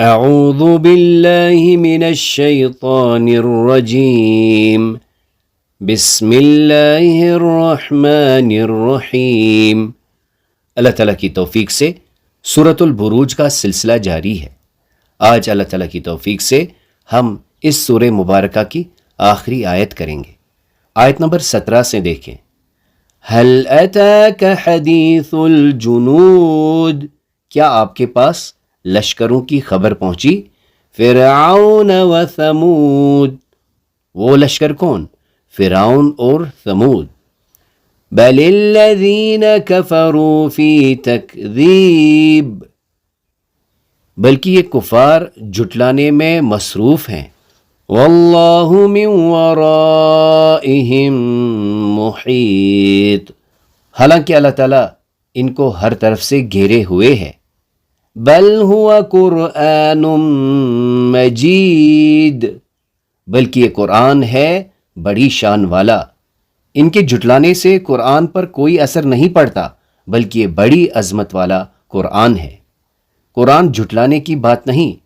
اعوذ باللہ من الشیطان الرجیم بسم اللہ الرحمن الرحیم۔ اللہ تعالیٰ کی توفیق سے سورۃ البروج کا سلسلہ جاری ہے۔ آج اللہ تعالیٰ کی توفیق سے ہم اس سورہ مبارکہ کی آخری آیت کریں گے۔ آیت نمبر 17 سے دیکھیں۔ هل اتاک حدیث الجنود، کیا آپ کے پاس لشکروں کی خبر پہنچی؟ فرعون و ثمود، وہ لشکر کون؟ فرعون اور ثمود۔ بل الذین کفروا فی تکذیب، بلکہ یہ کفار جھٹلانے میں مصروف ہیں۔ واللہ من ورائہم محیط، حالانکہ اللہ تعالیٰ ان کو ہر طرف سے گھیرے ہوئے ہے۔ بل ہوا قرآن مجید، بلکہ یہ قرآن ہے بڑی شان والا۔ ان کے جھٹلانے سے قرآن پر کوئی اثر نہیں پڑتا، بلکہ یہ بڑی عظمت والا قرآن ہے۔ قرآن جھٹلانے کی بات نہیں،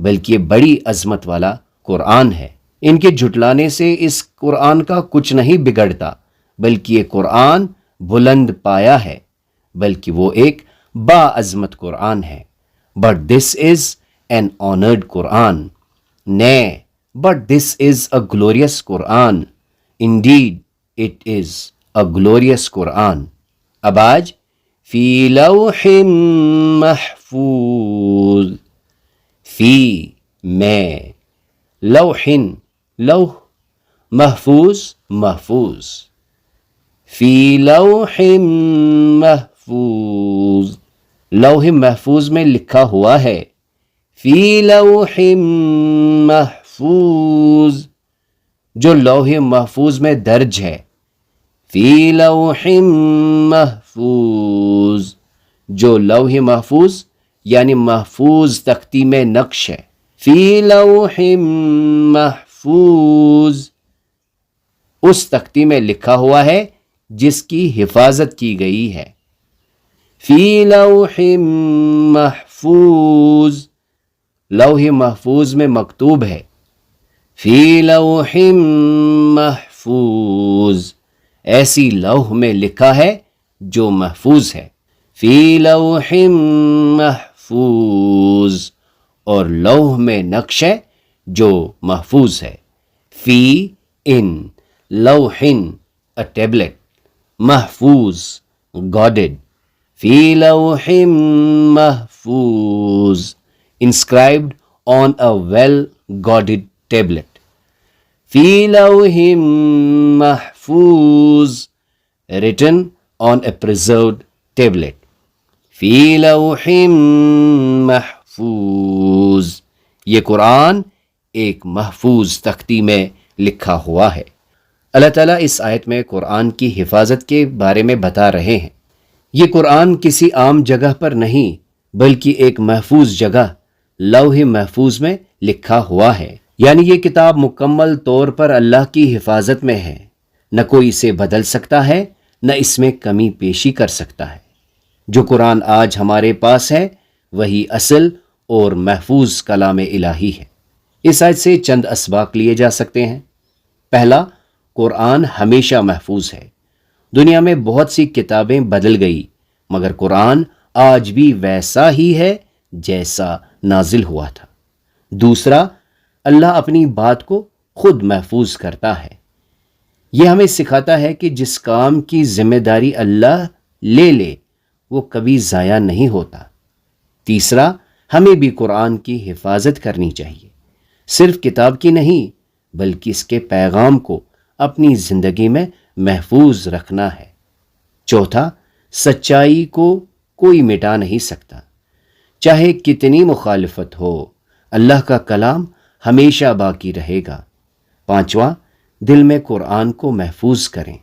بلکہ یہ بڑی عظمت والا قرآن ہے۔ ان کے جھٹلانے سے اس قرآن کا کچھ نہیں بگڑتا، بلکہ یہ قرآن بلند پایا ہے، بلکہ وہ ایک باعظمت قرآن ہے۔ But this is an honored Quran. Nay, but this is a glorious Quran. Indeed, it is a glorious Quran. اب آج فی لوح محفوظ، فی میں، لوح لوح، محفوظ محفوظ، فی لوح محفوظ، لوح محفوظ میں لکھا ہوا ہے۔ فی لوح محفوظ، جو لوح محفوظ میں درج ہے۔ فی لوح محفوظ، جو لوح محفوظ یعنی محفوظ تختی میں نقش ہے۔ فی لوح محفوظ، اس تختی میں لکھا ہوا ہے جس کی حفاظت کی گئی ہے۔ فی لوح محفوظ، لوح محفوظ میں مکتوب ہے۔ فی لوح محفوظ، ایسی لوح میں لکھا ہے جو محفوظ ہے۔ فی لوح محفوظ، اور لوح میں نقش ہے جو محفوظ ہے۔ فی ان لوح a tablet، محفوظ guarded۔ فی لوح محفوظ، inscribed on a well guarded tablet۔ فی لوح محفوظ، written on a preserved tablet۔ فی لوح محفوظ، یہ قرآن ایک محفوظ تختی میں لکھا ہوا ہے۔ اللہ تعالیٰ اس آیت میں قرآن کی حفاظت کے بارے میں بتا رہے ہیں۔ یہ قرآن کسی عام جگہ پر نہیں، بلکہ ایک محفوظ جگہ لوح محفوظ میں لکھا ہوا ہے۔ یعنی یہ کتاب مکمل طور پر اللہ کی حفاظت میں ہے، نہ کوئی اسے بدل سکتا ہے، نہ اس میں کمی پیشی کر سکتا ہے۔ جو قرآن آج ہمارے پاس ہے وہی اصل اور محفوظ کلام الہی ہے۔ اس آیت سے چند اسباق لیے جا سکتے ہیں۔ پہلا، قرآن ہمیشہ محفوظ ہے۔ دنیا میں بہت سی کتابیں بدل گئی، مگر قرآن آج بھی ویسا ہی ہے جیسا نازل ہوا تھا۔ دوسرا، اللہ اپنی بات کو خود محفوظ کرتا ہے۔ یہ ہمیں سکھاتا ہے کہ جس کام کی ذمہ داری اللہ لے لے وہ کبھی ضائع نہیں ہوتا۔ تیسرا، ہمیں بھی قرآن کی حفاظت کرنی چاہیے، صرف کتاب کی نہیں بلکہ اس کے پیغام کو اپنی زندگی میں محفوظ رکھنا ہے۔ چوتھا، سچائی کو کوئی مٹا نہیں سکتا، چاہے کتنی مخالفت ہو، اللہ کا کلام ہمیشہ باقی رہے گا۔ پانچواں، دل میں قرآن کو محفوظ کریں۔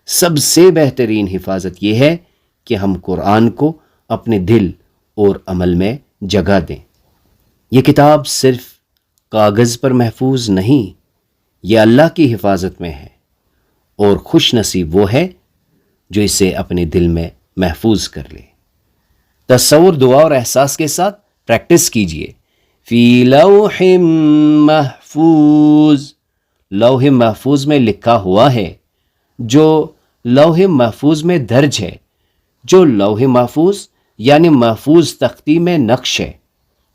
سب سے بہترین حفاظت یہ ہے کہ ہم قرآن کو اپنے دل اور عمل میں جگہ دیں۔ یہ کتاب صرف کاغذ پر محفوظ نہیں، یہ اللہ کی حفاظت میں ہے، اور خوش نصیب وہ ہے جو اسے اپنے دل میں محفوظ کر لے۔ تصور، دعا اور احساس کے ساتھ پریکٹس کیجیے۔ فی لوح محفوظ، لوح محفوظ میں لکھا ہوا ہے، جو لوح محفوظ میں درج ہے. جو لوح محفوظ یعنی محفوظ تختی میں نقش ہے،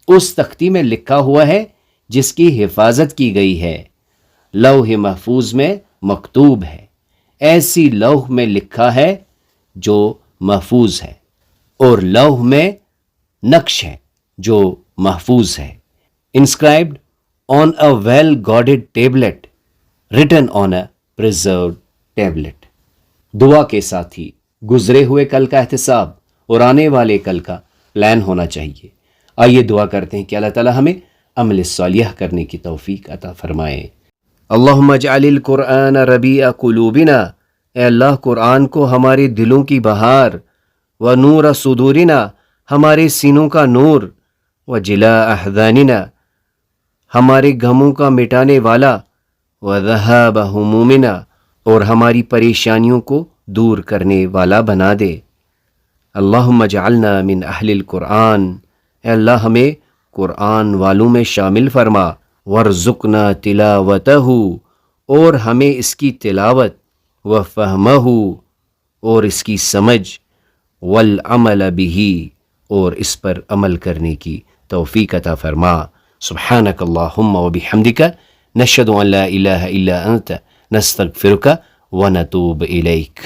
اس تختی میں لکھا ہوا ہے جس کی حفاظت کی گئی ہے. لوح محفوظ میں مکتوب ہے، ایسی لوح میں لکھا ہے جو محفوظ ہے، اور لوح میں نقش ہے جو محفوظ ہے. inscribed on a well guarded tablet written on a preserved tablet. دعا کے ساتھ ہی گزرے ہوئے کل کا احتساب اور آنے والے کل کا پلان ہونا چاہیے. آئیے دعا کرتے ہیں کہ اللہ تعالی ہمیں عمل صالح کرنے کی توفیق عطا فرمائے. اللہم اجعل القرآن ربیع قلوبنا، اے اللہ قرآن کو ہمارے دلوں کی بہار، و نور صدورنا، ہمارے سینوں کا نور، و جلاء احزاننا، ہمارے غموں کا مٹانے والا، و ذہاب ہمومنا، اور ہماری پریشانیوں کو دور کرنے والا بنا دے. اللہم اجعلنا من اہل القرآن، اے اللہ ہمیں قرآن والوں میں شامل فرما. وارزقنا تلاوتہ، اور ہمیں اس کی تلاوت، و فہمہ، اور اس کی سمجھ، والعمل بہ، اور اس پر عمل کرنے کی توفیق عطا فرما. سبحانک اللہم و بحمدک، نشہد ان لا الہ الا انت، نستغفرک و نتوب الیک.